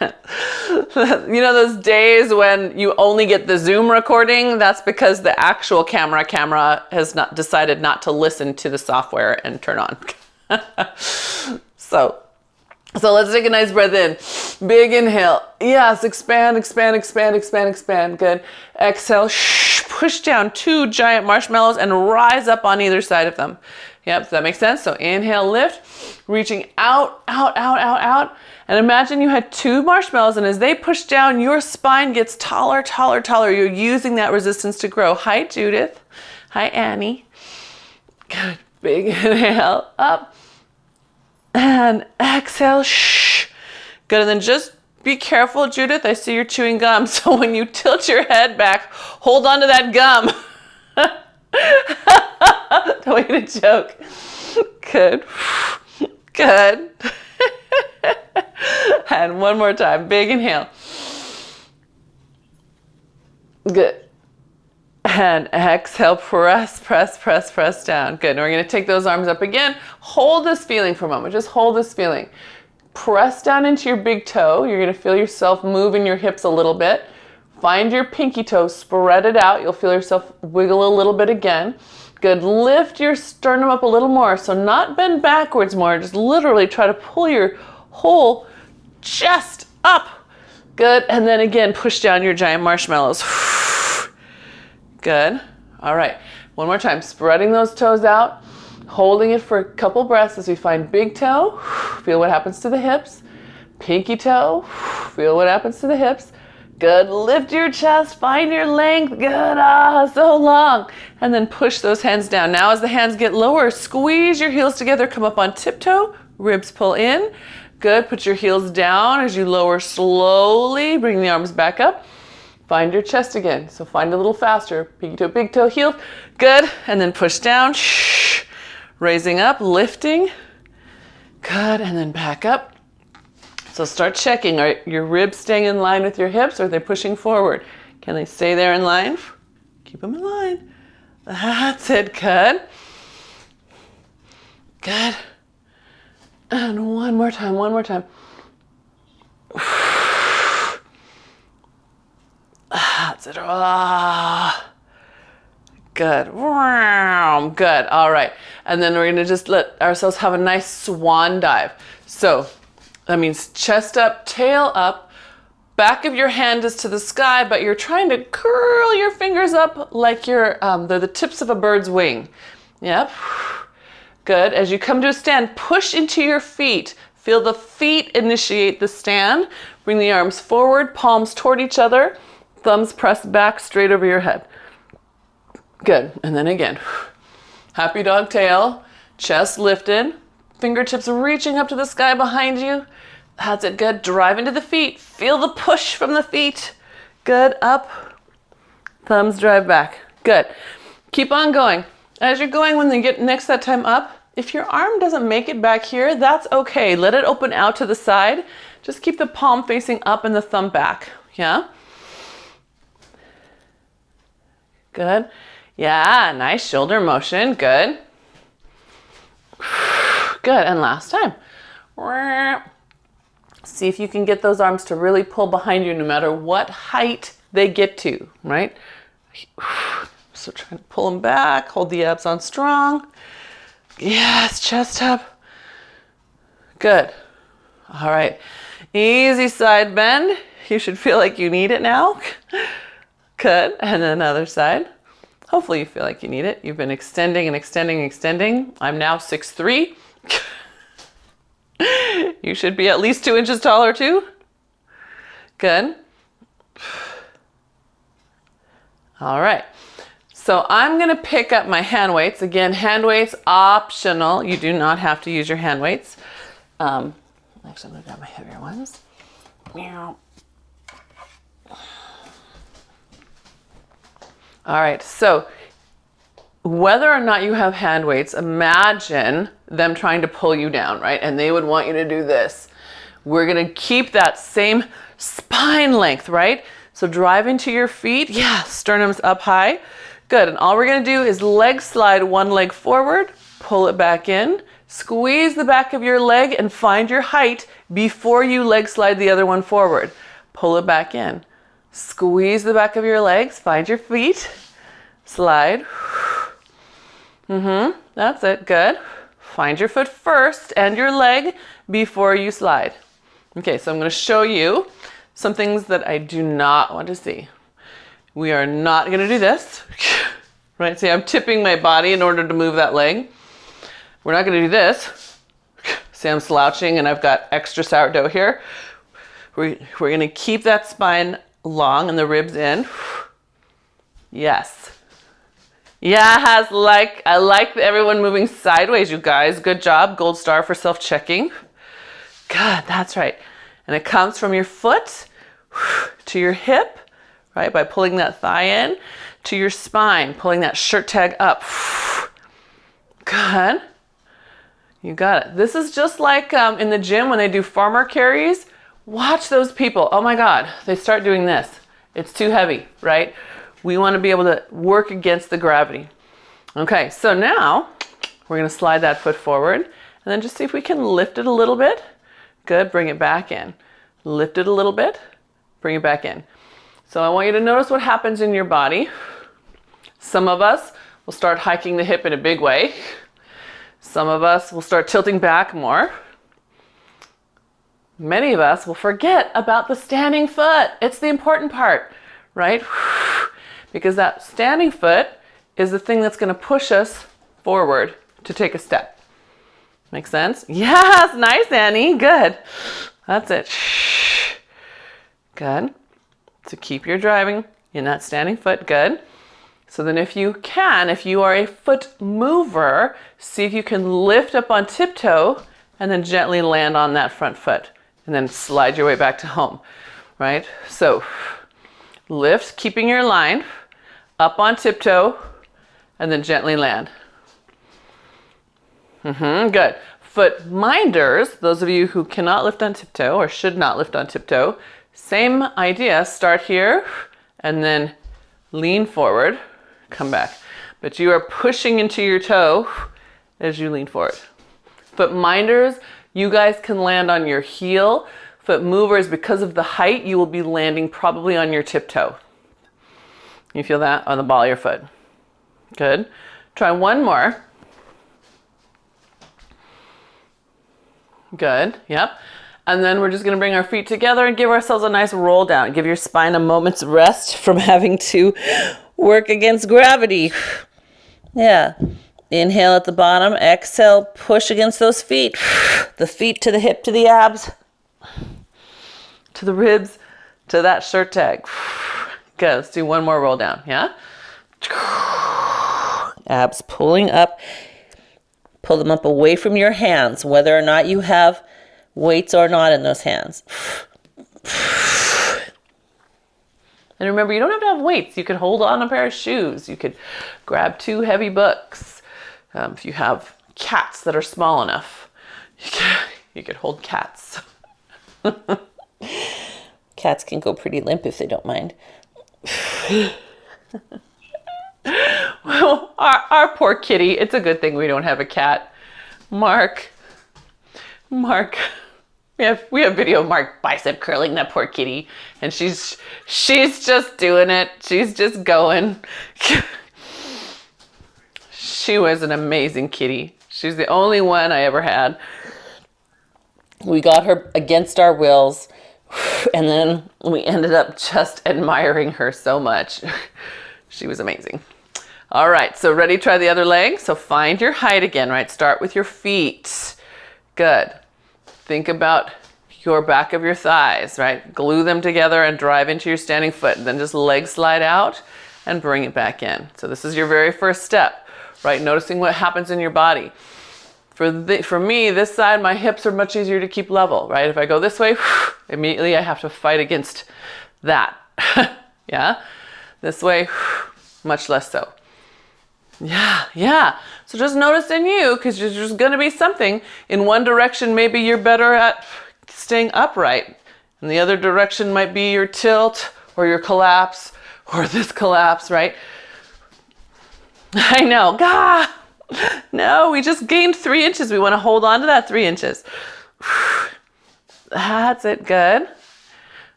You know those days when you only get the Zoom recording? That's because the actual camera has not decided not to listen to the software and turn on. So let's take a nice breath in. Big inhale. Yes, expand, expand, expand, expand, expand. Good. Exhale. Push down 2 giant marshmallows and rise up on either side of them. Yep, does that make sense? So inhale, lift, reaching out, out, out, out, out. And imagine you had 2 marshmallows, and as they push down, your spine gets taller, taller, taller. You're using that resistance to grow. Hi, Judith. Hi, Annie. Good. Big inhale, up. And exhale, shh. Good, and then just be careful, Judith. I see you're chewing gum. So when you tilt your head back, hold on to that gum. Don't want you to choke. Good. Good. And one more time. Big inhale. Good. And exhale, press, press, press, press down. Good. Now we're going to take those arms up again. Hold this feeling for a moment. Just hold this feeling. Press down into your big toe. You're going to feel yourself moving your hips a little bit. Find your pinky toe, spread it out. You'll feel yourself wiggle a little bit again. Good. Lift your sternum up a little more. So not bend backwards more. Just literally try to pull your whole chest up. Good. And then again, push down your giant marshmallows. Good. All right. One more time. Spreading those toes out. Holding it for a couple breaths as we find big toe. Feel what happens to the hips. Pinky toe. Feel what happens to the hips. Good. Lift your chest. Find your length. Good. Ah, so long. And then push those hands down. Now as the hands get lower, squeeze your heels together. Come up on tiptoe. Ribs pull in. Good. Put your heels down as you lower slowly. Bring the arms back up. Find your chest again. So find a little faster. Pinky toe, big toe, heel. Good. And then push down. Shh. Raising up, lifting. Good. And then back up. So start checking. Are your ribs staying in line with your hips, or are they pushing forward? Can they stay there in line? Keep them in line. That's it. Good. Good. And one more time, one more time. That's it. Ah. Good. Good. All right. And then we're going to just let ourselves have a nice swan dive. So that means chest up, tail up, back of your hand is to the sky, but you're trying to curl your fingers up like you're, they're the tips of a bird's wing. Yep. Good. As you come to a stand, push into your feet. Feel the feet initiate the stand. Bring the arms forward, palms toward each other, thumbs pressed back straight over your head. Good. And then again. Happy dog tail, chest lifted, fingertips reaching up to the sky behind you. That's it. Good. Drive into the feet. Feel the push from the feet. Good. Up. Thumbs drive back. Good. Keep on going. As you're going, when they get next that time up, if your arm doesn't make it back here, that's okay. Let it open out to the side. Just keep the palm facing up and the thumb back. Yeah? Good. Yeah, nice shoulder motion. Good. Good. And last time. See if you can get those arms to really pull behind you no matter what height they get to, right? So try to pull them back. Hold the abs on strong. Yes, chest up. Good. All right. Easy side bend. You should feel like you need it now. Good. And then another side. Hopefully you feel like you need it. You've been extending and extending and extending. I'm now 6'3". You should be at least 2 inches taller too. Good. All right. So I'm going to pick up my hand weights. Again, hand weights optional. You do not have to use your hand weights. Actually, I'm going to grab my heavier ones. Meow. All right, so whether or not you have hand weights, imagine them trying to pull you down, right? And they would want you to do this. We're gonna keep that same spine length, right? So drive into your feet. Yeah, sternum's up high. Good, and all we're gonna do is leg slide one leg forward, pull it back in, Squeeze the back of your leg and find your height before you leg slide the other one forward. Pull it back in. Squeeze the back of your legs, find your feet, slide. That's it, good. Find your foot first and your leg before you slide. Okay, so I'm going to show you some things that I do not want to see. We are not going to do this, right? See, I'm tipping my body in order to move that leg. We're not going to do this. See, I'm slouching and I've got extra sourdough here. We're going to keep that spine long and the ribs in. Yes. Yes, I like everyone moving sideways, you guys. Good job. Gold star for self-checking. Good, that's right. And it comes from your foot to your hip, right? By pulling that thigh in to your spine, pulling that shirt tag up. Good. You got it. This is just like in the gym when they do farmer carries. Watch those people. Oh my God, they start doing this. It's too heavy, right? We want to be able to work against the gravity. Okay, so now we're going to slide that foot forward and then just see if we can lift it a little bit. Good, bring it back in. Lift it a little bit, bring it back in. So I want you to notice what happens in your body. Some of us will start hiking the hip in a big way. Some of us will start tilting back more. Many of us will forget about the standing foot. It's the important part, right? Because that standing foot is the thing that's going to push us forward to take a step. Make sense? Yes, nice, Annie. Good. That's it. Good. So keep your driving in that standing foot. Good. So then if you are a foot mover, see if you can lift up on tiptoe and then gently land on that front foot and then slide your way back to home, right? So lift, keeping your line, up on tiptoe, and then gently land. Good. Foot minders, those of you who cannot lift on tiptoe or should not lift on tiptoe, same idea. Start here and then lean forward, come back. But you are pushing into your toe as you lean forward. Foot minders, you guys can land on your heel. Foot movers, because of the height, you will be landing probably on your tiptoe. You feel that on the ball of your foot. Good. Try one more. Good. Yep. And then we're just going to bring our feet together and give ourselves a nice roll down. Give your spine a moment's rest from having to work against gravity. Yeah. Inhale at the bottom. Exhale, push against those feet. The feet to the hip, to the abs, to the ribs, to that shirt tag. Good. Let's do one more roll down. Yeah. Abs pulling up. Pull them up away from your hands, whether or not you have weights or not in those hands. And remember, you don't have to have weights. You could hold on a pair of shoes. You could grab 2 heavy books. If you have cats that are small enough, you could hold cats. Cats can go pretty limp if they don't mind. Well, our poor kitty, it's a good thing we don't have a cat. Mark, we have video of Mark bicep curling that poor kitty, and she's just doing it. She's just going. She was an amazing kitty. She's the only one I ever had. We got her against our wills, and then we ended up just admiring her so much. She was amazing. All right, so ready to try the other leg? So find your height again, right? Start with your feet. Good. Think about your back of your thighs, right? Glue them together and drive into your standing foot. And then just leg slide out and bring it back in. So this is your very first step, right? Noticing what happens in your body. For me, this side, my hips are much easier to keep level, right? If I go this way, immediately I have to fight against that. Yeah? This way, much less so. Yeah. So just notice in you, because there's just going to be something. In one direction, maybe you're better at staying upright. In the other direction might be your tilt or your collapse or this collapse, right? I know. Gah! No, we just gained 3 inches. We want to hold on to that 3 inches. That's it. Good.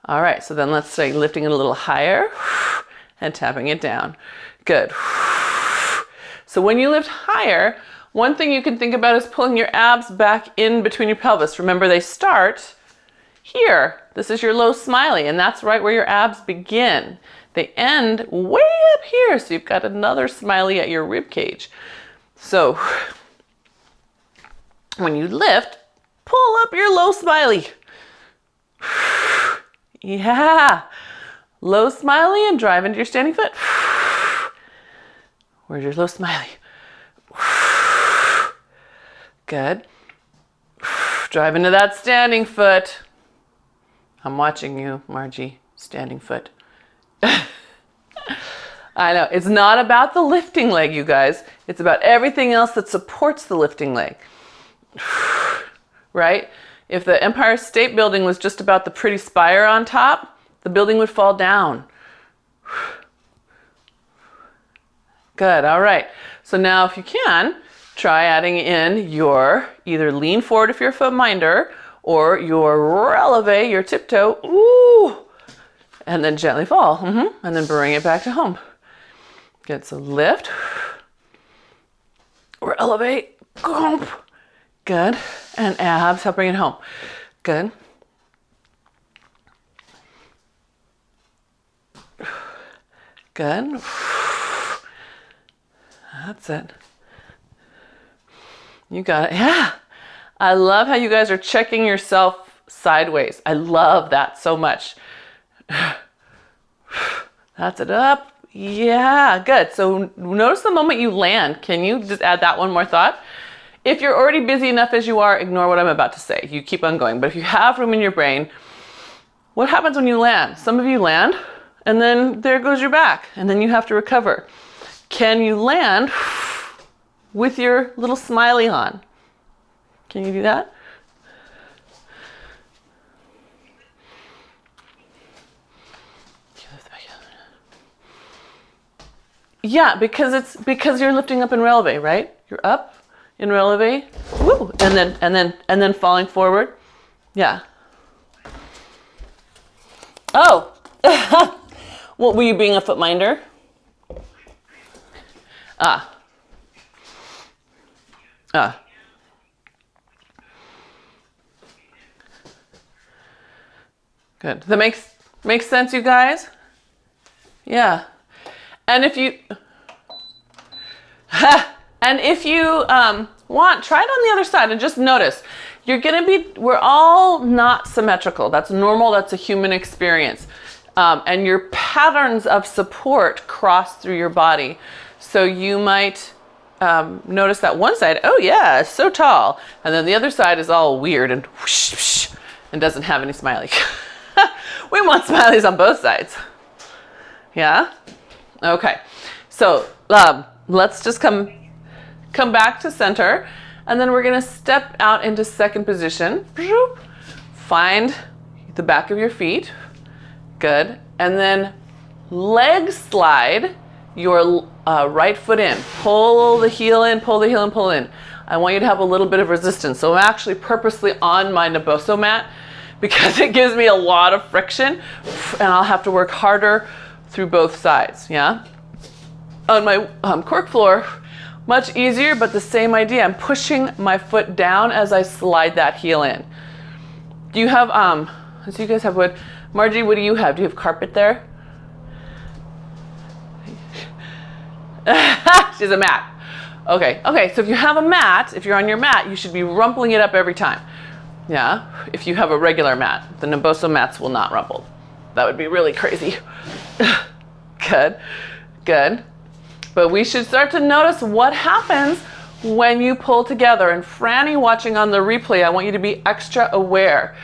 All right. So then let's start lifting it a little higher and tapping it down. Good. So when you lift higher, one thing you can think about is pulling your abs back in between your pelvis. Remember, they start here. This is your low smiley, and that's right where your abs begin. They end way up here, so you've got another smiley at your rib cage. So when you lift, pull up your low smiley. Yeah. Low smiley and drive into your standing foot. Where's your low smiley? Good. Drive into that standing foot. I'm watching you, Margie. Standing foot. I know. It's not about the lifting leg, you guys. It's about everything else that supports the lifting leg. Right? If the Empire State Building was just about the pretty spire on top, the building would fall down. Good. All right. So now if you can, try adding in your either lean forward if you're a foot minder or your releve, your tiptoe. Ooh. And then gently fall. And then bring it back to home. Good. So lift. Or elevate. Good. And abs, help bring it home. Good. Good. That's it. You got it. Yeah. I love how you guys are checking yourself sideways. I love that so much. That's it up. Yeah, good. So notice the moment you land. Can you just add that one more thought? If you're already busy enough as you are, ignore what I'm about to say. You keep on going. But if you have room in your brain, what happens when you land? Some of you land and then there goes your back and then you have to recover. Can you land with your little smiley on? Can you do that? Yeah, because you're lifting up in releve, right? You're up in releve, woo, and then falling forward. Yeah. Oh, what were you being a foot minder? Good. That makes sense, you guys? Yeah. And if you want, try it on the other side and just notice. We're all not symmetrical. That's normal. That's a human experience. And your patterns of support cross through your body. So you might notice that one side, oh yeah, it's so tall. And then the other side is all weird and whoosh, whoosh, and doesn't have any smiley. We want smileys on both sides. Yeah? Okay. So let's just come back to center. And then we're going to step out into second position. Find the back of your feet. Good. And then leg slide your right foot in. Pull the heel in, pull the heel in, pull in. I want you to have a little bit of resistance. So I'm actually purposely on my Naboso mat because it gives me a lot of friction and I'll have to work harder through both sides. Yeah. On my cork floor, much easier, but the same idea. I'm pushing my foot down as I slide that heel in. Do you have, so you guys have wood. Margie, what do you have? Do you have carpet there? She's a mat. Okay, so if you have a mat, if you're on your mat, you should be rumpling it up every time. Yeah, if you have a regular mat. The Naboso mats will not rumple. That would be really crazy. Good. But we should start to notice what happens when you pull together. And Franny watching on the replay, I want you to be extra aware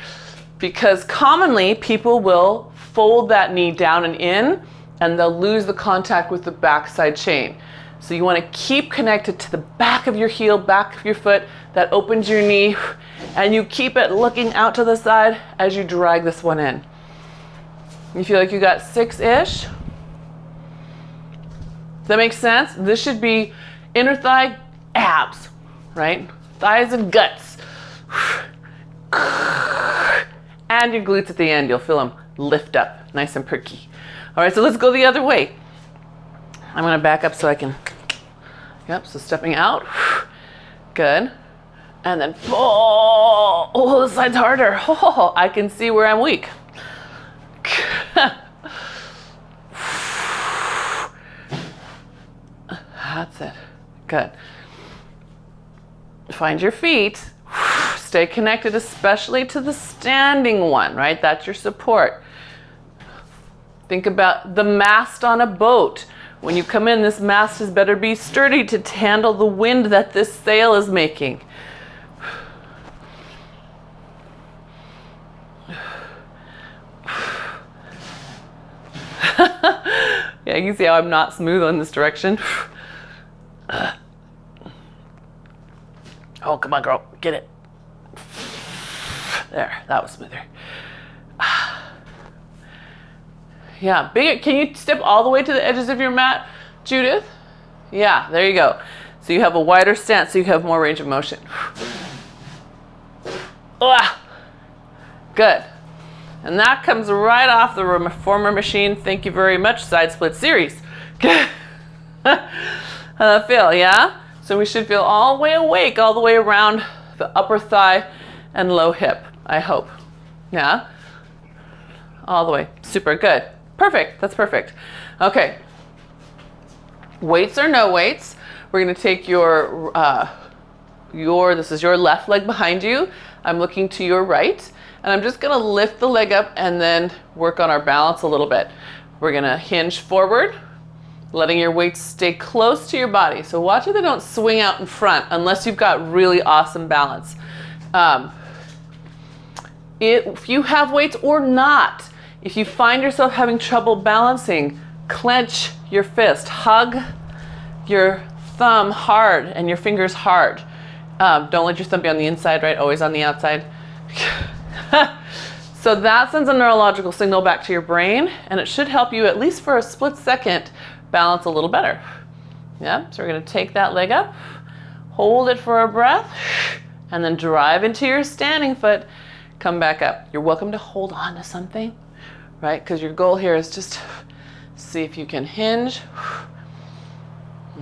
because commonly people will fold that knee down and in and they'll lose the contact with the backside chain. So you want to keep connected to the back of your heel, back of your foot. That opens your knee and you keep it looking out to the side as you drag this one in. You feel like you got 6-ish? Does that make sense? This should be inner thigh abs, right? Thighs and guts. And your glutes at the end, you'll feel them lift up, nice and perky. All right, so let's go the other way. I'm gonna back up so I can, yep, so stepping out, good. And then pull, oh, this side's harder. Oh, I can see where I'm weak. That's it, good. Find your feet, stay connected, especially to the standing one, right? That's your support. Think about the mast on a boat. When you come in, this mast has better be sturdy to handle the wind that this sail is making. Yeah, you can see how I'm not smooth on this direction. Oh, come on, girl, get it. There, that was smoother. Yeah, bigger. Can you step all the way to the edges of your mat, Judith? Yeah, there you go. So you have a wider stance, so you have more range of motion. Good. And that comes right off the reformer machine. Thank you very much, side split series. How does that feel, yeah? So we should feel all the way awake, all the way around the upper thigh and low hip, I hope. Yeah? All the way. Super good. Perfect. That's perfect. Okay. Weights or no weights. We're going to take this is your left leg behind you. I'm looking to your right. And I'm just going to lift the leg up and then work on our balance a little bit. We're going to hinge forward, letting your weights stay close to your body. So watch that they don't swing out in front unless you've got really awesome balance. If you have weights or not, if you find yourself having trouble balancing, clench your fist, hug your thumb hard and your fingers hard. Don't let your thumb be on the inside, right? Always on the outside. So that sends a neurological signal back to your brain, and it should help you, at least for a split second, balance a little better. Yeah, so we're going to take that leg up, hold it for a breath, and then drive into your standing foot, come back up. You're welcome to hold on to something, right? Because your goal here is just see if you can hinge,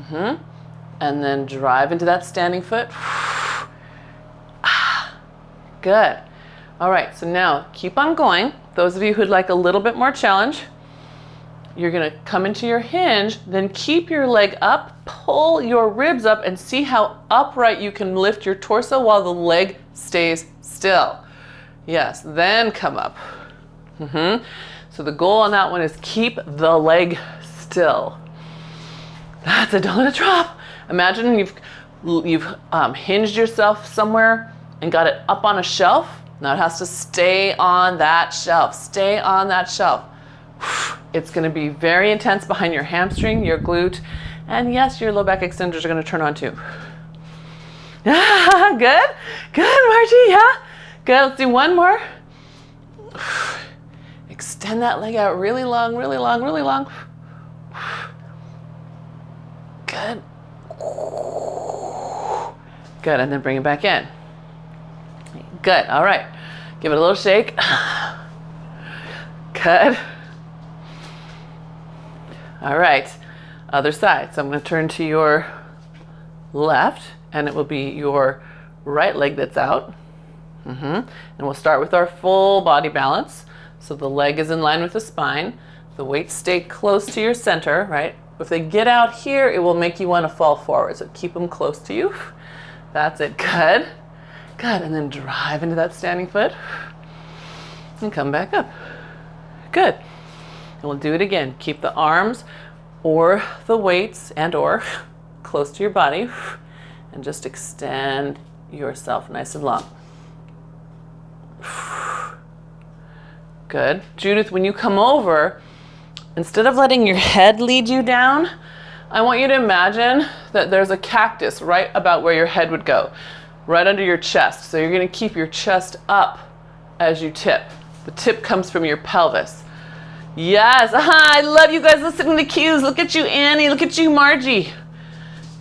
and then drive into that standing foot. Good. All right, so now keep on going. Those of you who'd like a little bit more challenge, you're gonna come into your hinge, then keep your leg up, pull your ribs up, and see how upright you can lift your torso while the leg stays still. Yes, then come up. So the goal on that one is keep the leg still. That's it, don't let it drop. Imagine you've hinged yourself somewhere and got it up on a shelf. Now it has to stay on that shelf. Stay on that shelf. It's going to be very intense behind your hamstring, your glute, and yes, your low back extenders are going to turn on too. Good? Good, Margie, yeah? Good, let's do one more. Extend that leg out really long, really long, really long. Good. Good, and then bring it back in. Good, all right. Give it a little shake. Good. All right, other side. So I'm gonna turn to your left, and it will be your right leg that's out. And we'll start with our full body balance. So the leg is in line with the spine. The weights stay close to your center, right? If they get out here, it will make you want to fall forward. So keep them close to you. That's it, good. Good, and then drive into that standing foot and come back up. Good. And we'll do it again. Keep the arms or the weights and or close to your body and just extend yourself nice and long. Good. Judith, when you come over, instead of letting your head lead you down, I want you to imagine that there's a cactus right about where your head would go, right under your chest. So you're going to keep your chest up as you tip. The tip comes from your pelvis. Yes, I love you guys listening to cues. Look at you, Annie. Look at you, Margie.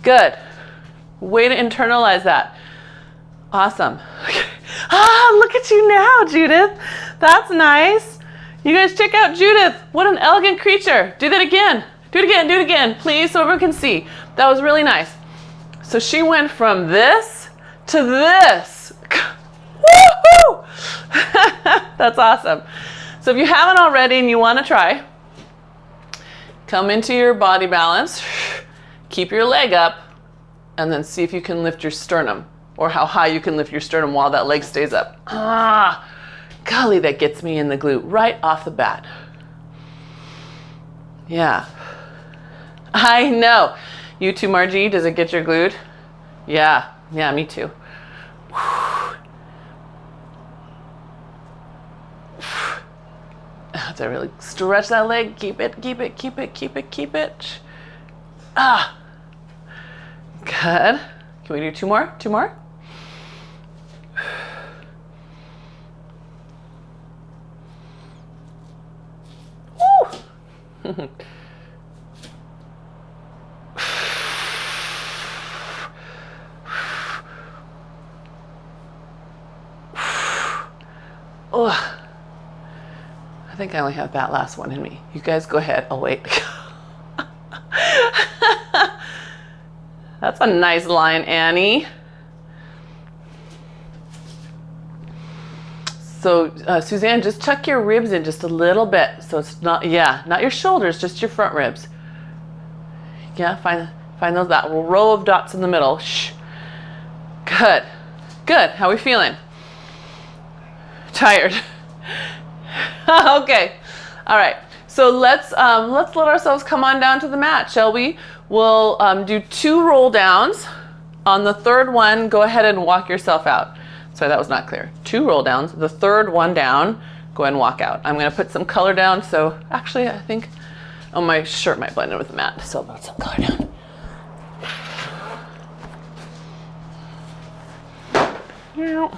Good. Way to internalize that. Awesome. Ah, look at you now, Judith. That's nice. You guys check out Judith. What an elegant creature. Do that again. Do it again, do it again, please, so everyone can see. That was really nice. So she went from this to this. Woohoo! That's awesome. So if you haven't already and you want to try, come into your body balance, keep your leg up, and then see if you can lift your sternum, or how high you can lift your sternum while that leg stays up. Ah, golly, that gets me in the glute right off the bat. Yeah. I know. You too, Margie? Does it get your glute? Yeah. Yeah, me too. Have to really stretch that leg. Keep it, keep it, keep it, keep it, keep it. Ah. Good. Can we do two more? Two more? Woo! Oh, I think I only have that last one in me. You guys go ahead. I'll wait. That's a nice line, Annie. So, Suzanne, just tuck your ribs in just a little bit. So it's not, yeah, not your shoulders, just your front ribs. Yeah, find those, that row of dots in the middle. Shh. Good. Good. How are we feeling? Tired. Okay. All right. So let's let ourselves come on down to the mat, shall we? We'll do 2 roll downs. On the third one, go ahead and walk yourself out. Sorry, that was not clear. 2 roll downs. The third one down, go ahead and walk out. I'm going to put some color down. So actually, I think, oh, my shirt might blend in with the mat. So I'll put some color down. Yeah.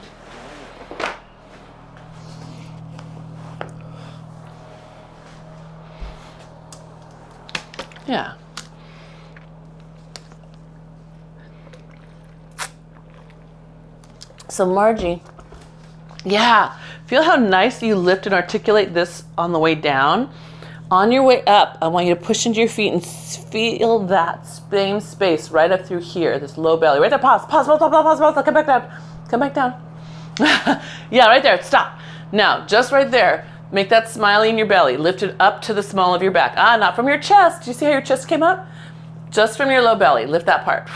Yeah. So Margie, yeah, feel how nice you lift and articulate this on the way down. On your way up, I want you to push into your feet and feel that same space right up through here, this low belly. Right there, pause, come back down, come back down. Yeah, right there, stop. Now, just right there, make that smiley in your belly. Lift it up to the small of your back. Ah, not from your chest. Do you see how your chest came up? Just from your low belly. Lift that part.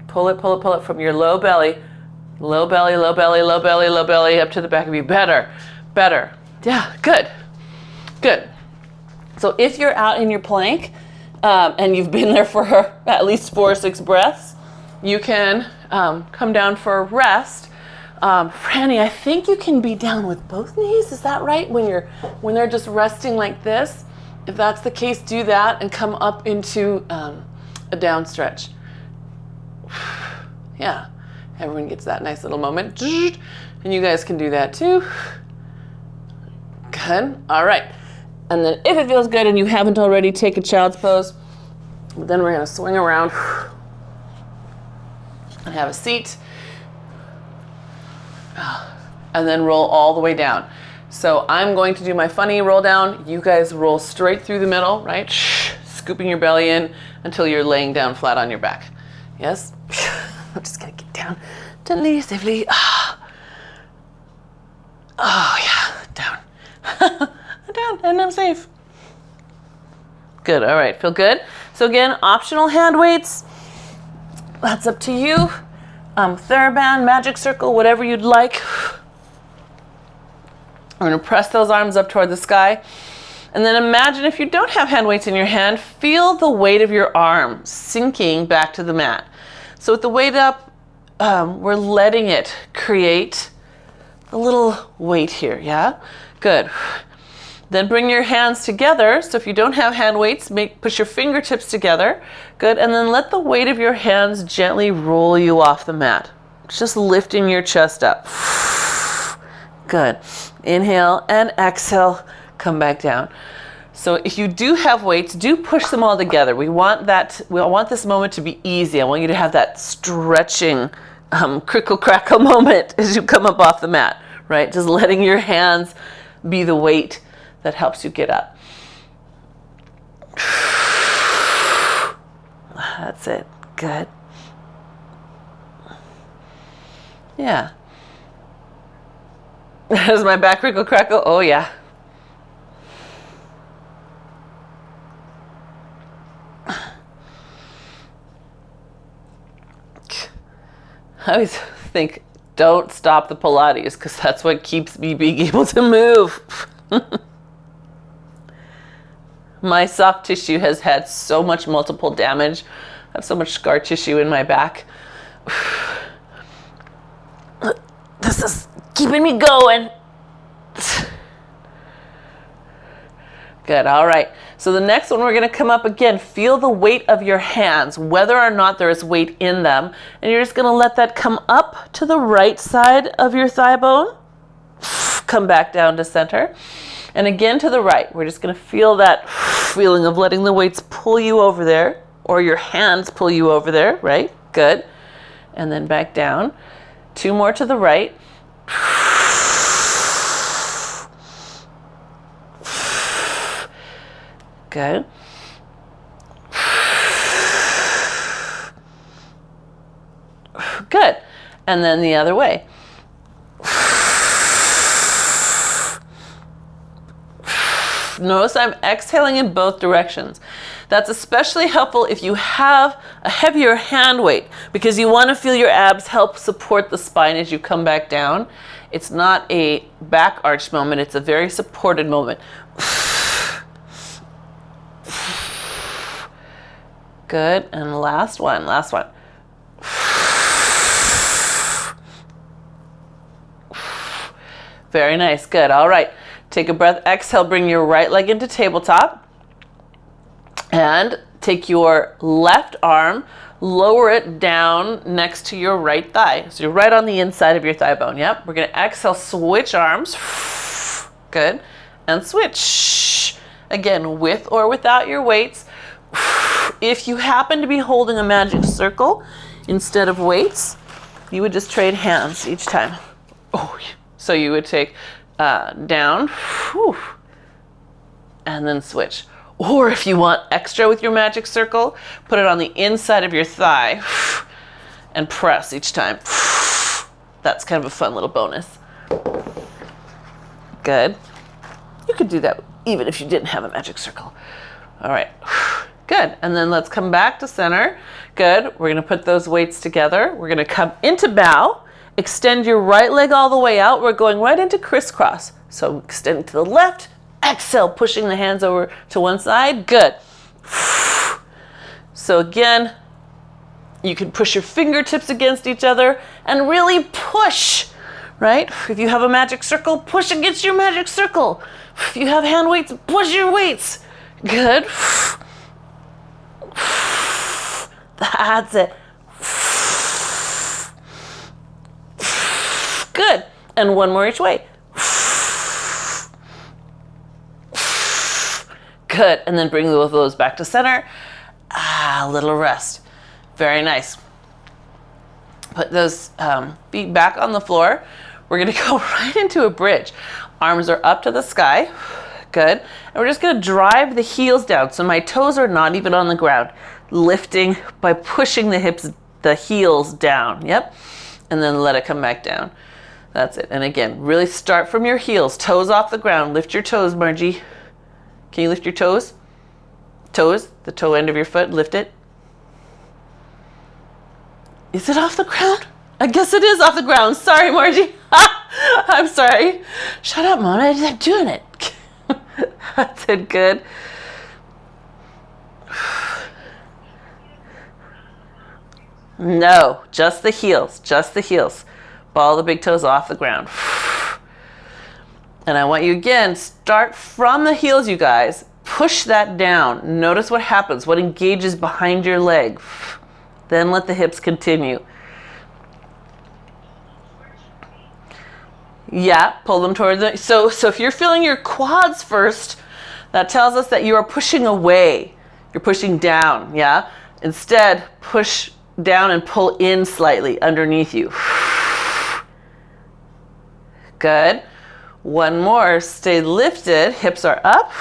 Pull it from your low belly. Low belly, low belly, low belly, low belly, up to the back of you. Better. Yeah, good. So if you're out in your plank and you've been there for at least 4 or 6 breaths, you can come down for a rest. Franny, I think you can be down with both knees. Is that right? When they're just resting like this, if that's the case, do that and come up into a down stretch. Yeah, everyone gets that nice little moment. And you guys can do that too. Good. All right. And then if it feels good and you haven't already, take a child's pose. Then we're going to swing around and have a seat. And then roll all the way down. So I'm going to do my funny roll down. You guys roll straight through the middle, right? Scooping your belly in until you're laying down flat on your back. Yes? I'm just going to get down gently, safely. Oh, yeah, down. I'm down and I'm safe. Good, all right, feel good? So again, optional hand weights. That's up to you. Theraband, magic circle, whatever you'd like. We're gonna press those arms up toward the sky. And then imagine if you don't have hand weights in your hand, feel the weight of your arm sinking back to the mat. So with the weight up, we're letting it create a little weight here, yeah? Good. Then bring your hands together. So if you don't have hand weights, push your fingertips together. Good, and then let the weight of your hands gently roll you off the mat. Just lifting your chest up. Good. Inhale and exhale, come back down. So if you do have weights, do push them all together. We want this moment to be easy. I want you to have that stretching, crickle crackle moment as you come up off the mat, right? Just letting your hands be the weight that helps you get up. That's it. Good. Yeah. Does my back crickle crackle? Oh yeah. I always think, don't stop the Pilates, because that's what keeps me being able to move. My soft tissue has had so much multiple damage. I have so much scar tissue in my back. This is keeping me going. Good, all right. So the next one, we're gonna come up again. Feel the weight of your hands, whether or not there is weight in them. And you're just gonna let that come up to the right side of your thigh bone. Come back down to center. And again to the right. We're just gonna feel that feeling of letting the weights pull you over there, or your hands pull you over there, right? Good. And then back down. 2 more to the right. Good. Good. And then the other way. Notice I'm exhaling in both directions. That's especially helpful if you have a heavier hand weight, because you want to feel your abs help support the spine as you come back down. It's not a back arch moment, it's a very supported moment. Good, and last one. Very nice, good, all right. Take a breath, exhale, bring your right leg into tabletop. And take your left arm, lower it down next to your right thigh. So you're right on the inside of your thigh bone, yep. We're gonna exhale, switch arms. Good, and switch. Again, with or without your weights. If you happen to be holding a magic circle instead of weights, you would just trade hands each time. Oh, so you would take down, and then switch. Or if you want extra with your magic circle, put it on the inside of your thigh and press each time. That's kind of a fun little bonus. Good. You could do that even if you didn't have a magic circle. All right. Good, and then let's come back to center. Good, we're gonna put those weights together. We're gonna come into bow, extend your right leg all the way out. We're going right into crisscross. So extend to the left, exhale, pushing the hands over to one side, good. So again, you can push your fingertips against each other and really push, right? If you have a magic circle, push against your magic circle. If you have hand weights, push your weights. Good. That's it. Good. And one more each way. Good. And then bring both of those back to center. A little rest. Very nice. Put those feet back on the floor. We're going to go right into a bridge. Arms are up to the sky. Good. And we're just going to drive the heels down. So my toes are not even on the ground. Lifting by pushing the hips, the heels down. Yep. And then let it come back down. That's it. And again, really start from your heels. Toes off the ground. Lift your toes, Margie. Can you lift your toes? Toes, the toe end of your foot, lift it. Is it off the ground? I guess it is off the ground. Sorry, Margie. I'm sorry. Shut up, Mom. I'm doing it. That's it. Good. No, just the heels. Just the heels. Ball the big toes off the ground. And I want you again, start from the heels, you guys. Push that down. Notice what happens, what engages behind your leg. Then let the hips continue. Yeah, pull them toward the, so if you're feeling your quads first, That tells us that you are pushing away. You're pushing down, yeah? Instead, push down and pull in slightly underneath you. Good. One more. Stay lifted. Hips are up.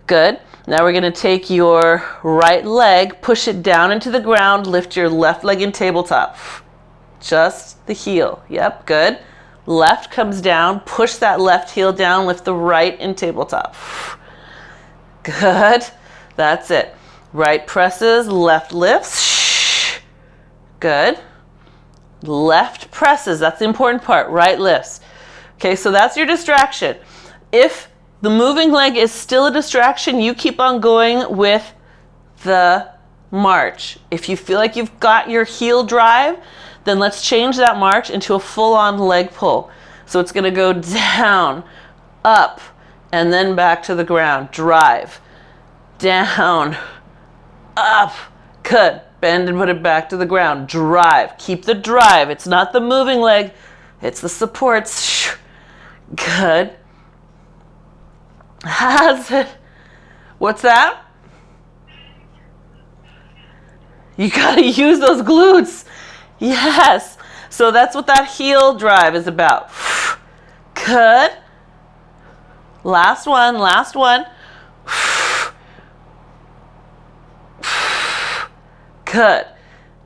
Good. Now we're going to take your right leg, push it down into the ground, lift your left leg in tabletop. Just the heel. Yep, good. Left comes down, push that left heel down, lift the right in tabletop. Good. That's it. Right presses, left lifts. Good. Left presses, that's the important part. Right lifts. Okay, so that's your distraction. If the moving leg is still a distraction, you keep on going with the march. If you feel like you've got your heel drive, then let's change that march into a full-on leg pull. So it's going to go down, up, and then back to the ground. Drive. Down, up. Good. Bend and put it back to the ground. Drive. Keep the drive. It's not the moving leg. It's the supports. Good. That's it. What's that? You gotta use those glutes. Yes. So that's what that heel drive is about. Good. Last one, last one. Good.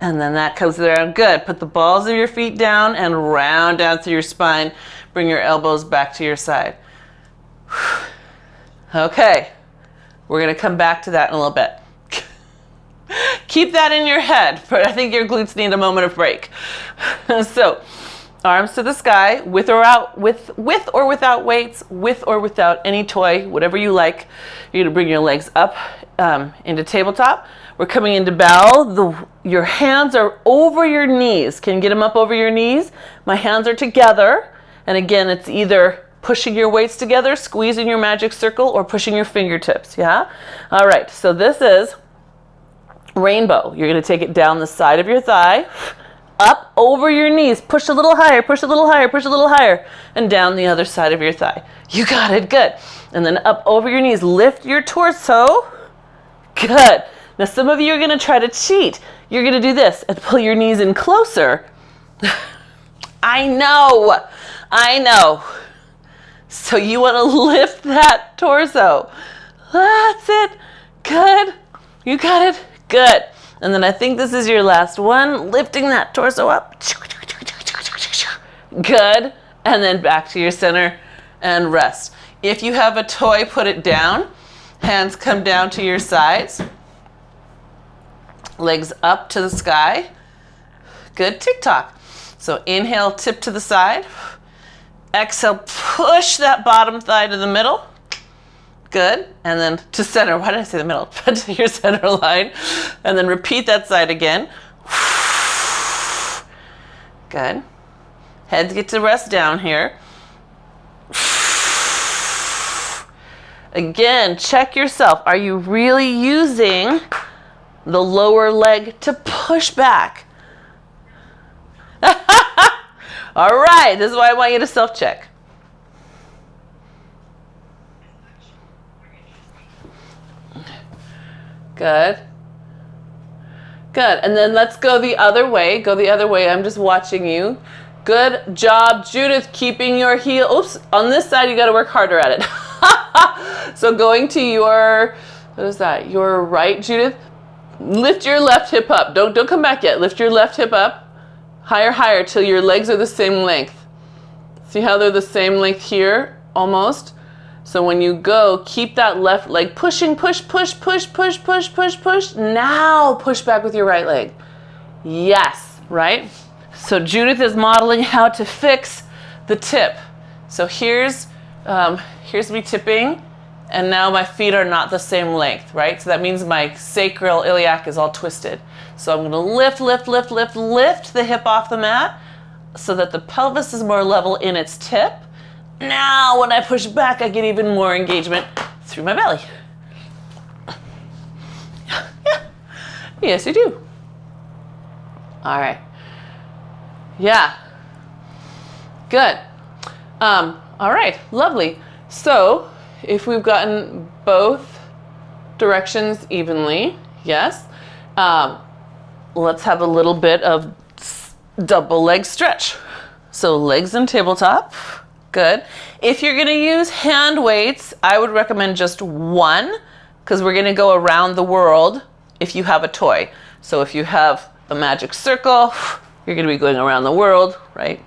And then that comes around. Good. Put the balls of your feet down and round down through your spine. Bring your elbows back to your side. Okay. We're going to come back to that in a little bit. Keep that in your head, but I think your glutes need a moment of break. So, arms to the sky, with or without weights, with or without any toy, whatever you like. You're going to bring your legs up into tabletop. We're coming into bow. Your hands are over your knees. Can you get them up over your knees? My hands are together. And again, it's either pushing your weights together, squeezing your magic circle, or pushing your fingertips, yeah? All right, so this is rainbow. You're going to take it down the side of your thigh, up over your knees, push a little higher, push a little higher, push a little higher, and down the other side of your thigh. You got it, good. And then up over your knees, lift your torso. Good. Now some of you are going to try to cheat. You're going to do this and pull your knees in closer. I know. So you want to lift that torso. That's it. Good. You got it. Good. And then I think this is your last one. Lifting that torso up. Good. And then back to your center and rest. If you have a toy, put it down. Hands come down to your sides. Legs up to the sky. Good. Tick-tock. So inhale, tip to the side. Exhale, push that bottom thigh to the middle. Good. And then to center. Why did I say the middle? To your center line. And then repeat that side again. Good. Heads get to rest down here. Again, check yourself. Are you really using the lower leg to push back? All right. This is why I want you to self-check. Good. Good. And then let's go the other way. Go the other way. I'm just watching you. Good job, Judith, keeping your heel. Oops. On this side, you got to work harder at it. So going to your, what is that? Your right, Judith. Lift your left hip up. Don't come back yet. Lift your left hip up. Higher, higher, till your legs are the same length. See how they're the same length here? Almost. So when you go, keep that left leg pushing, push, push, push, push, push, push, push. Now push back with your right leg. Yes, right? So Judith is modeling how to fix the tip. So here's me tipping, and now my feet are not the same length, right? So that means my sacral iliac is all twisted. So I'm gonna lift, lift, lift, lift, lift the hip off the mat so that the pelvis is more level in its tip. Now, when I push back, I get even more engagement through my belly. Yeah. Yes, you do. All right. Yeah. Good. All right. Lovely. So if we've gotten both directions evenly, yes. Let's have a little bit of double leg stretch. So legs in tabletop, good. If you're gonna use hand weights, I would recommend just one, because we're gonna go around the world if you have a toy. So if you have a magic circle, you're gonna be going around the world, right?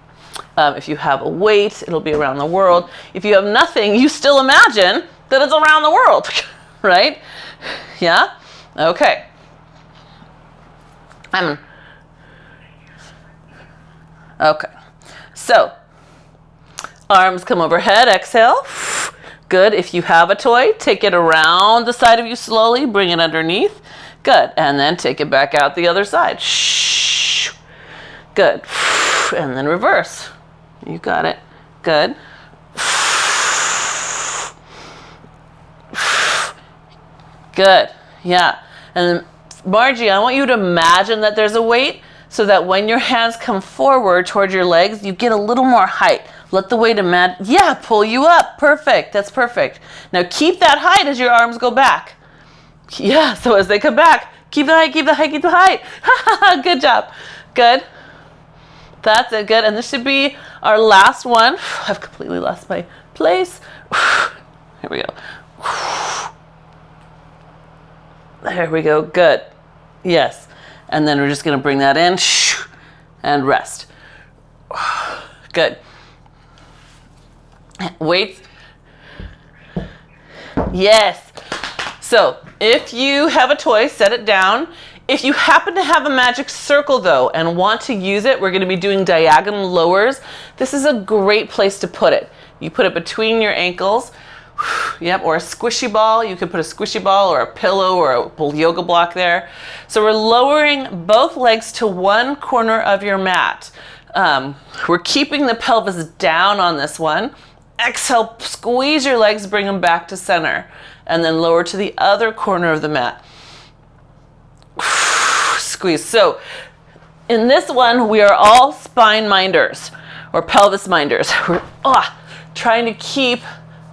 If you have a weight, it'll be around the world. If you have nothing, you still imagine that it's around the world, right? Yeah? Okay. Okay. So, arms come overhead, exhale. Good. If you have a toy, take it around the side of you slowly, bring it underneath. Good. And then take it back out the other side. Good. And then reverse. You got it. Good. Good. Yeah. And then, Margie, I want you to imagine that there's a weight so that when your hands come forward towards your legs, you get a little more height. Let the weight pull you up. Perfect. That's perfect. Now keep that height as your arms go back. Yeah, so as they come back, keep the height, keep the height, keep the height. Good job. Good. That's it. Good. And this should be our last one. I've completely lost my place. Here we go. There we go. Good. Yes. And then we're just going to bring that in and rest. Good. Weights. Yes. So if you have a toy, set it down. If you happen to have a magic circle though and want to use it, we're going to be doing diagonal lowers. This is a great place to put it. You put it between your ankles. Yep, or a squishy ball. You could put a squishy ball or a pillow or a yoga block there. So we're lowering both legs to one corner of your mat. We're keeping the pelvis down on this one. Exhale, squeeze your legs, bring them back to center. And then lower to the other corner of the mat. Squeeze. So in this one, we are all spine minders or pelvis minders. We're trying to keep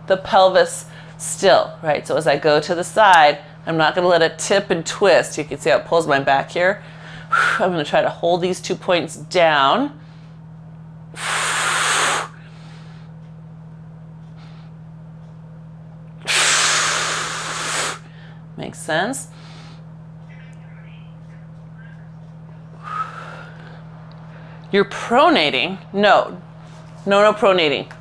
the pelvis still, right? So as I go to the side, I'm not going to let it tip and twist. You can see how it pulls my back here. I'm going to try to hold these 2 points down. Makes sense? You're pronating? No, pronating.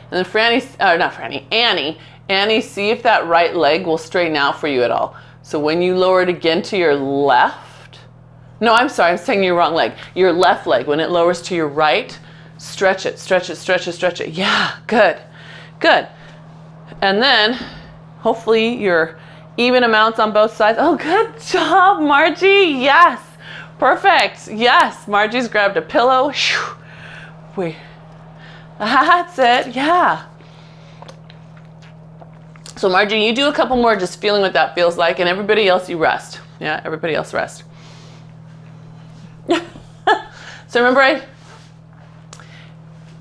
And then Annie, see if that right leg will straighten out for you at all. So when you lower it again to your left, no, I'm sorry, I'm saying your wrong leg. Your left leg, when it lowers to your right, stretch it, stretch it, stretch it, stretch it. Yeah, good, good. And then hopefully you're even amounts on both sides. Oh, good job, Margie. Yes, perfect. Yes, Margie's grabbed a pillow. Wait. That's it, yeah. So Margie, you do a couple more just feeling what that feels like, and everybody else you rest. Yeah, everybody else rest. So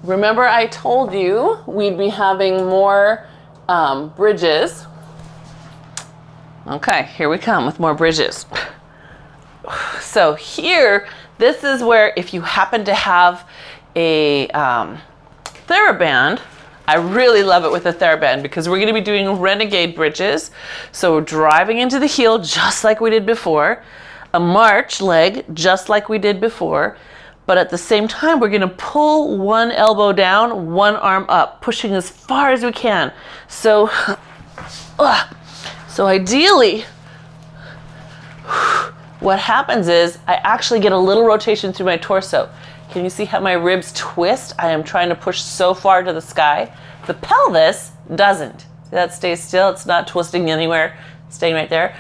remember I told you we'd be having more bridges. Okay, here we come with more bridges. So here, this is where if you happen to have a theraband, I really love it with a theraband because we're going to be doing renegade bridges. So driving into the heel just like we did before, a march leg just like we did before, but at the same time we're going to pull one elbow down, one arm up, pushing as far as we can. So ideally, what happens is I actually get a little rotation through my torso. Can you see how my ribs twist? I am trying to push so far to the sky. The pelvis doesn't. See, that stays still. It's not twisting anywhere. It's staying right there.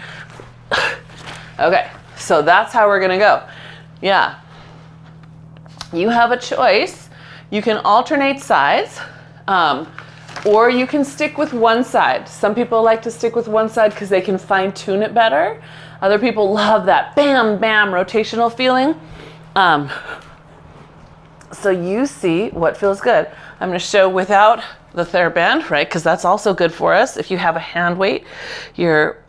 Okay, so that's how we're gonna go. Yeah. You have a choice. You can alternate sides, or you can stick with one side. Some people like to stick with one side because they can fine tune it better. Other people love that bam, bam, rotational feeling. So you see what feels good. I'm going to show without the theraband, right? Because that's also good for us. If you have a hand weight, you're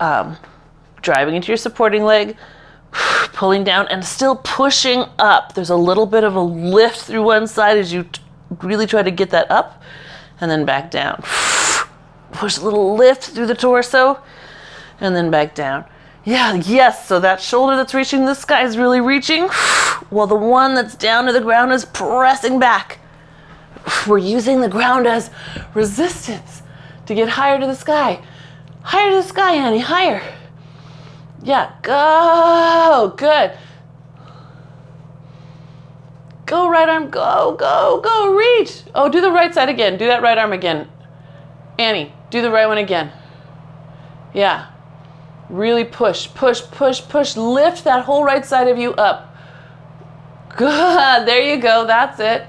driving into your supporting leg, pulling down and still pushing up. There's a little bit of a lift through one side as you really try to get that up and then back down. Push a little lift through the torso and then back down. Yeah, yes, so that shoulder that's reaching the sky is really reaching, while the one that's down to the ground is pressing back. We're using the ground as resistance to get higher to the sky. Higher to the sky, Annie, higher. Yeah, go, good. Go right arm, go, go, go, reach. Oh, do the right side again, do that right arm again. Annie, do the right one again. Yeah. Really push, push, push, push. Lift that whole right side of you up. Good. There you go. That's it.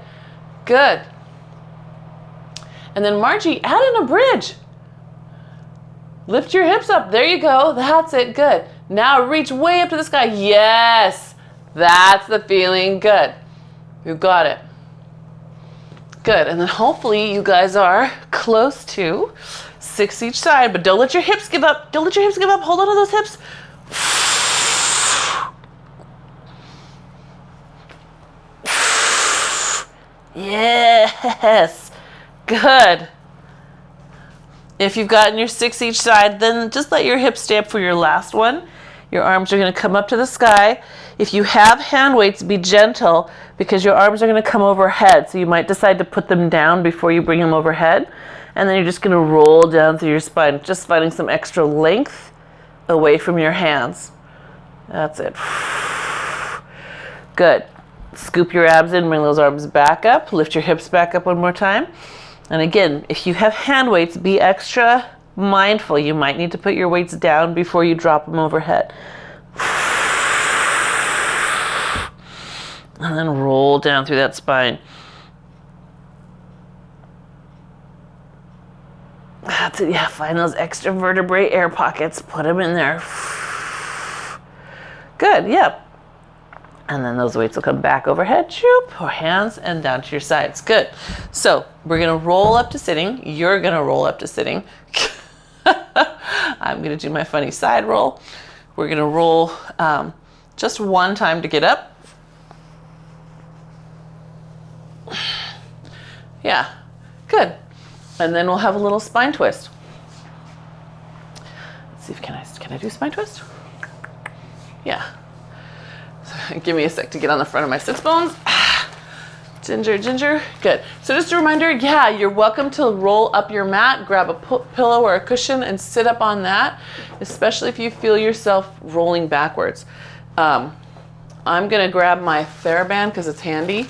Good. And then Margie, add in a bridge. Lift your hips up. There you go. That's it. Good. Now reach way up to the sky. Yes. That's the feeling. Good. You got it. Good. And then hopefully you guys are close to 6 each side, but don't let your hips give up. Don't let your hips give up. Hold on to those hips. Yes. Good. If you've gotten your 6 each side, then just let your hips stay up for your last one. Your arms are going to come up to the sky. If you have hand weights, be gentle because your arms are going to come overhead. So you might decide to put them down before you bring them overhead. And then you're just going to roll down through your spine, just finding some extra length away from your hands. That's it. Good. Scoop your abs in, bring those arms back up, lift your hips back up one more time. And again, if you have hand weights, be extra mindful. You might need to put your weights down before you drop them overhead. And then roll down through that spine. That's it. Yeah, find those extra vertebrae air pockets. Put them in there. Good. Yep. And then those weights will come back overhead. Shoop, or hands and down to your sides. Good. So we're going to roll up to sitting. You're going to roll up to sitting. I'm going to do my funny side roll. We're going to roll just one time to get up. Yeah. Good. And then we'll have a little spine twist. Let's see if can I do spine twist? Yeah. So give me a sec to get on the front of my sits bones. Ginger, ginger. Good. So just a reminder, yeah, you're welcome to roll up your mat, grab a pillow or a cushion and sit up on that, especially if you feel yourself rolling backwards. I'm going to grab my theraband because it's handy.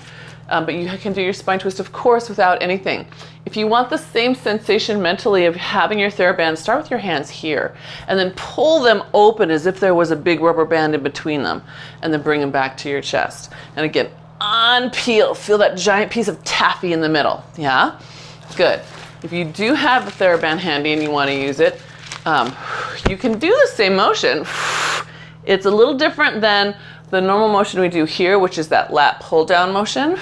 But you can do your spine twist, of course, without anything. If you want the same sensation mentally of having your theraband, start with your hands here and then pull them open as if there was a big rubber band in between them and then bring them back to your chest. And again, unpeel. Feel that giant piece of taffy in the middle. Yeah? Good. If you do have the theraband handy and you want to use it, you can do the same motion. It's a little different than the normal motion we do here, which is that lat pull down motion,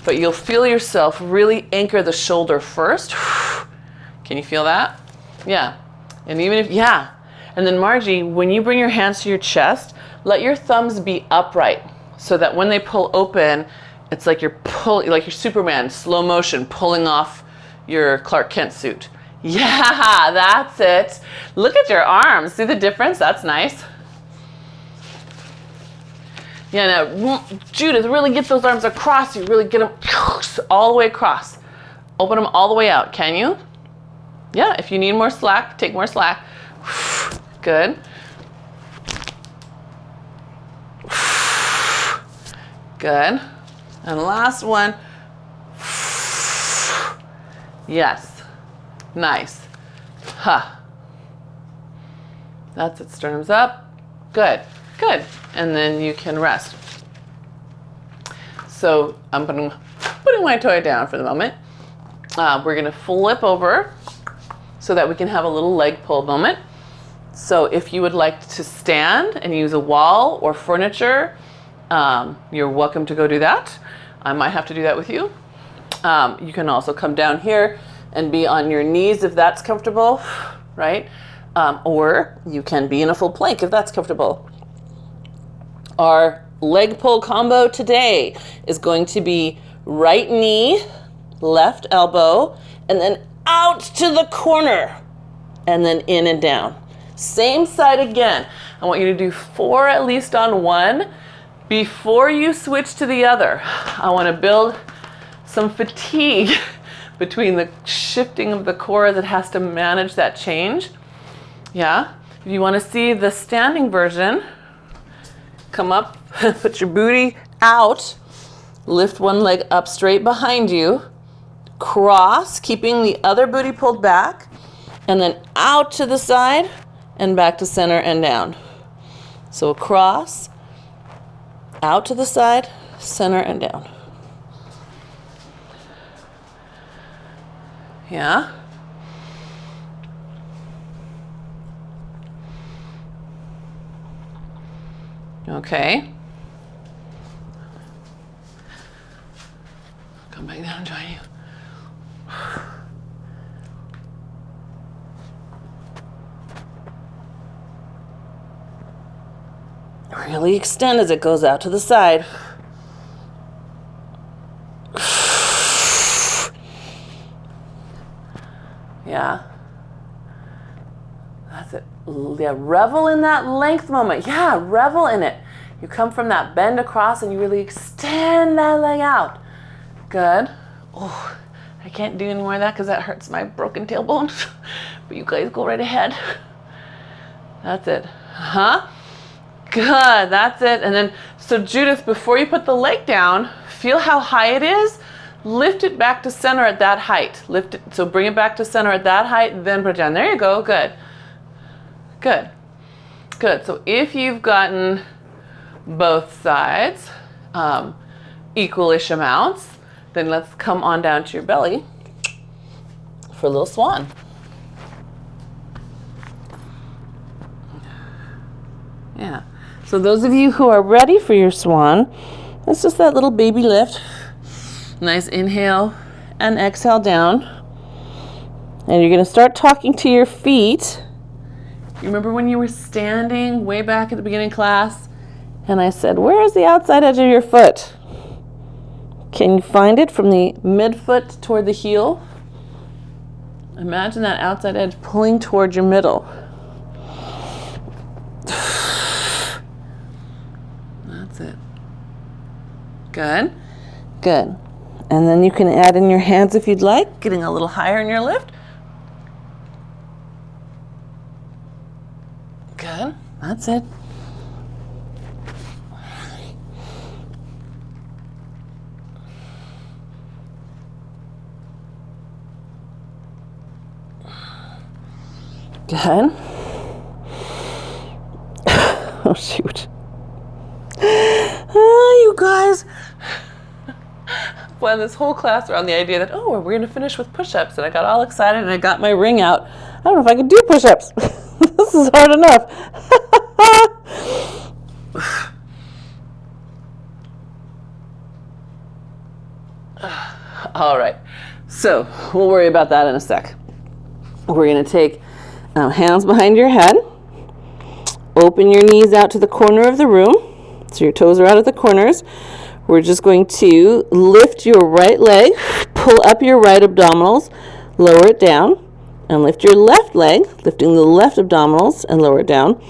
but you'll feel yourself really anchor the shoulder first. Can you feel that? Yeah. And even if, yeah. And then Margie, when you bring your hands to your chest, let your thumbs be upright so that when they pull open, it's like you're Superman, slow motion, pulling off your Clark Kent suit. Yeah, that's it. Look at your arms. See the difference? That's nice. Yeah, now, Judith, really get those arms across. You really get them all the way across. Open them all the way out. Can you? Yeah, if you need more slack, take more slack. Good. Good. And last one. Yes. Nice. Ha. That's it. Sternum's up. Good. Good. And then you can rest. So I'm putting my toy down for the moment. We're going to flip over so that we can have a little leg pull moment. So if you would like to stand and use a wall or furniture, you're welcome to go do that. I might have to do that with you. You can also come down here and be on your knees if that's comfortable, right? Or you can be in a full plank if that's comfortable. Our leg pull combo today is going to be right knee, left elbow, and then out to the corner, and then in and down. Same side again. I want you to do 4 at least on one before you switch to the other. I want to build some fatigue between the shifting of the core that has to manage that change. Yeah. If you want to see the standing version, come up, put your booty out, lift one leg up straight behind you, cross, keeping the other booty pulled back, and then out to the side and back to center and down. So across, out to the side, center and down. Yeah. Okay. Come back down and join you. Really extend as it goes out to the side. Yeah. That's it. Yeah, revel in that length moment. Yeah, revel in it. You come from that bend across and you really extend that leg out. Good. Oh, I can't do any more of that because that hurts my broken tailbone. But you guys go right ahead. That's it. Huh? Good, that's it. And then, so Judith, before you put the leg down, feel how high it is. Lift it back to center at that height. Lift it, so bring it back to center at that height, then put it down. There you go, good. Good, good. So if you've gotten both sides, equalish amounts, then let's come on down to your belly for a little swan. Yeah. So those of you who are ready for your swan, it's just that little baby lift. Nice inhale and exhale down. And you're going to start talking to your feet. You remember when you were standing way back at the beginning class and I said, where is the outside edge of your foot? Can you find it from the midfoot toward the heel? Imagine that outside edge pulling toward your middle. That's it. Good. Good. And then you can add in your hands if you'd like, getting a little higher in your lift. Good. That's it. Good. Oh, shoot. You guys. Well, this whole class around the idea that, oh, we're going to finish with push-ups. And I got all excited and I got my ring out. I don't know if I could do push-ups. This is hard enough. All right. So we'll worry about that in a sec. We're going to take hands behind your head. Open your knees out to the corner of the room. So your toes are out at the corners. We're just going to lift your right leg, pull up your right abdominals, lower it down, and lift your left leg, lifting the left abdominals and lower it down.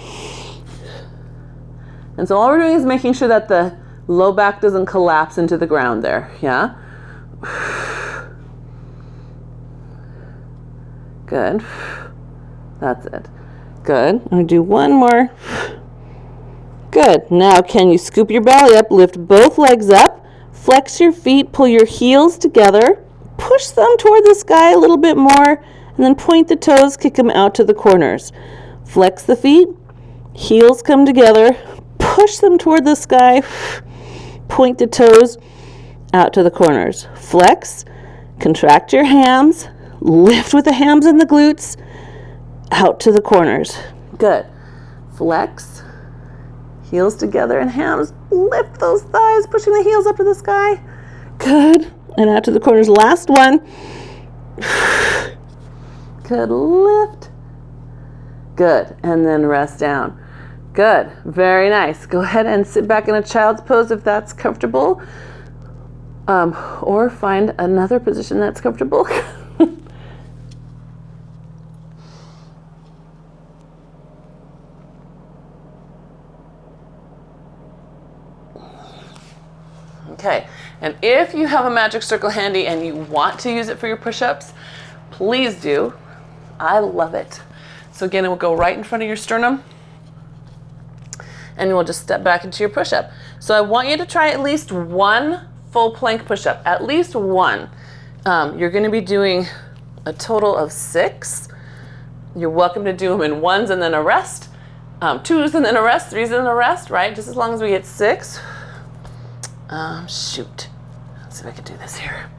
And so all we're doing is making sure that the low back doesn't collapse into the ground there, yeah? Good. That's it. Good. I'm going to do one more. Good. Now can you scoop your belly up, lift both legs up, flex your feet, pull your heels together, push them toward the sky a little bit more, and then point the toes, kick them out to the corners. Flex the feet, heels come together, push them toward the sky, point the toes out to the corners. Flex, contract your hams, lift with the hams and the glutes, out to the corners. Good. Flex. Heels together and hams. Lift those thighs, pushing the heels up to the sky. Good. And out to the corners. Last one. Good. Lift. Good. And then rest down. Good. Very nice. Go ahead and sit back in a child's pose if that's comfortable. Or find another position that's comfortable. Okay, and if you have a magic circle handy and you want to use it for your push-ups, please do. I love it. So again, it will go right in front of your sternum, and we'll just step back into your push-up. So I want you to try at least one full plank push-up, at least one. You're going to be doing a total of 6. You're welcome to do them in 1s and then a rest, 2s and then a rest, 3s and then a rest, right? Just as long as we get 6. Shoot. Let's see if I can do this here.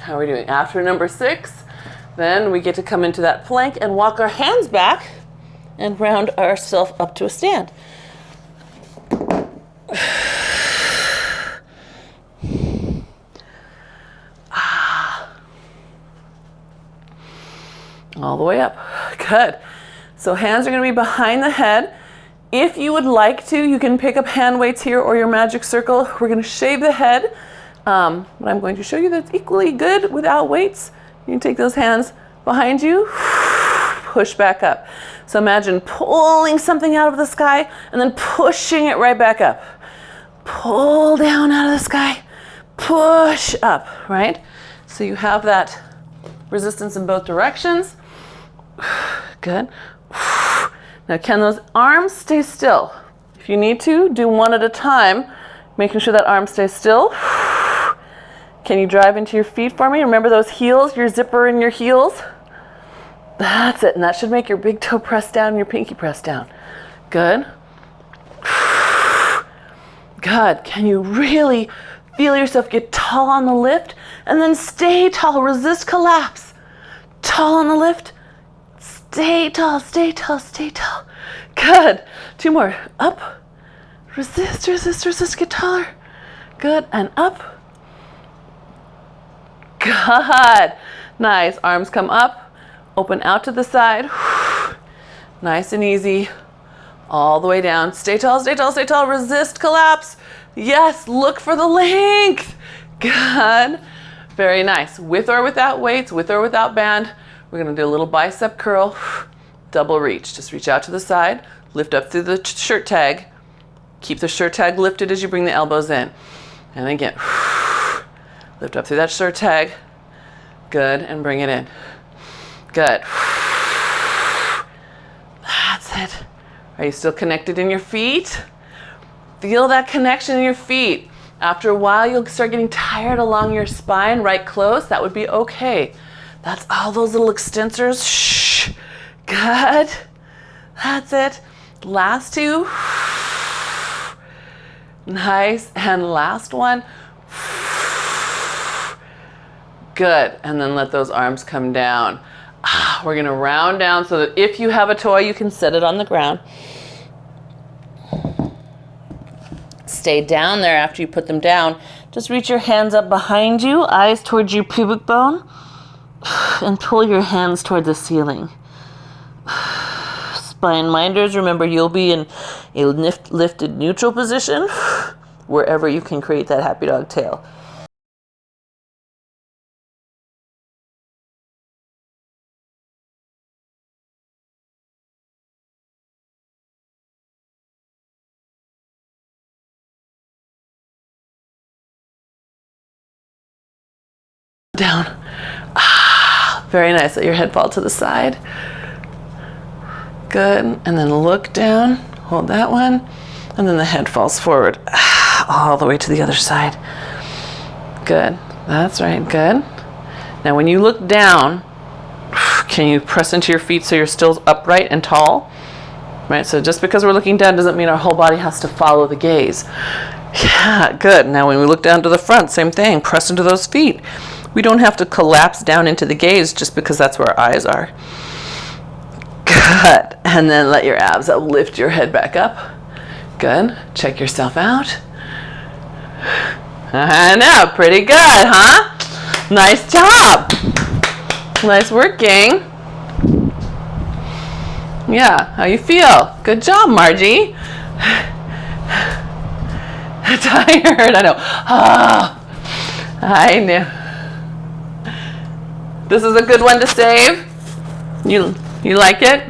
How are we doing? After number 6, then we get to come into that plank and walk our hands back and round ourselves up to a stand. All the way up. Good. So hands are going to be behind the head. If you would like to, you can pick up hand weights here or your magic circle. We're going to shave the head. But I'm going to show you that's equally good without weights. You can take those hands behind you, push back up. So imagine pulling something out of the sky and then pushing it right back up. Pull down out of the sky, push up, right? So you have that resistance in both directions. Good. Now can those arms stay still? If you need to, do one at a time, making sure that arm stays still. Can you drive into your feet for me? Remember those heels, your zipper in your heels? That's it, and that should make your big toe press down and your pinky press down. Good. Good. Can you really feel yourself get tall on the lift and then stay tall, resist collapse. Tall on the lift, stay tall, stay tall, stay tall. Good. 2 more. Up. Resist, resist, resist, get taller. Good, and up. Good. Nice. Arms come up, open out to the side. Nice and easy. All the way down. Stay tall, stay tall, stay tall. Resist collapse. Yes, look for the length. Good. Very nice. With or without weights, with or without band. We're going to do a little bicep curl. Double reach. Just reach out to the side. Lift up through the shirt tag. Keep the shirt tag lifted as you bring the elbows in. And again. Lift up through that shirt tag. Good. And bring it in. Good. That's it. Are you still connected in your feet? Feel that connection in your feet. After a while, you'll start getting tired along your spine, right close. That would be okay. That's all those little extensors. Shh. Good. That's it. Last 2. Nice. And last one. Good. And then let those arms come down. We're going to round down so that if you have a toy, you can set it on the ground. Stay down there after you put them down. Just reach your hands up behind you, eyes towards your pubic bone, and pull your hands toward the ceiling. Spine minders, remember you'll be in a lifted neutral position wherever you can create that happy dog tail. Down. Very nice. Let your head fall to the side. Good. And then look down. Hold that one. And then the head falls forward. all the way to the other side. Good. That's right. Good. Now when you look down, can you press into your feet so you're still upright and tall? Right? So just because we're looking down doesn't mean our whole body has to follow the gaze. Yeah, good. Now when we look down to the front, same thing. Press into those feet. We don't have to collapse down into the gaze just because that's where our eyes are. Good. And then let your abs up, lift your head back up. Good. Check yourself out. I know, pretty good, huh? Nice job. Nice working. Yeah, how you feel? Good job, Margie. Tired, I know. Oh, I knew. This is a good one to save. You like it?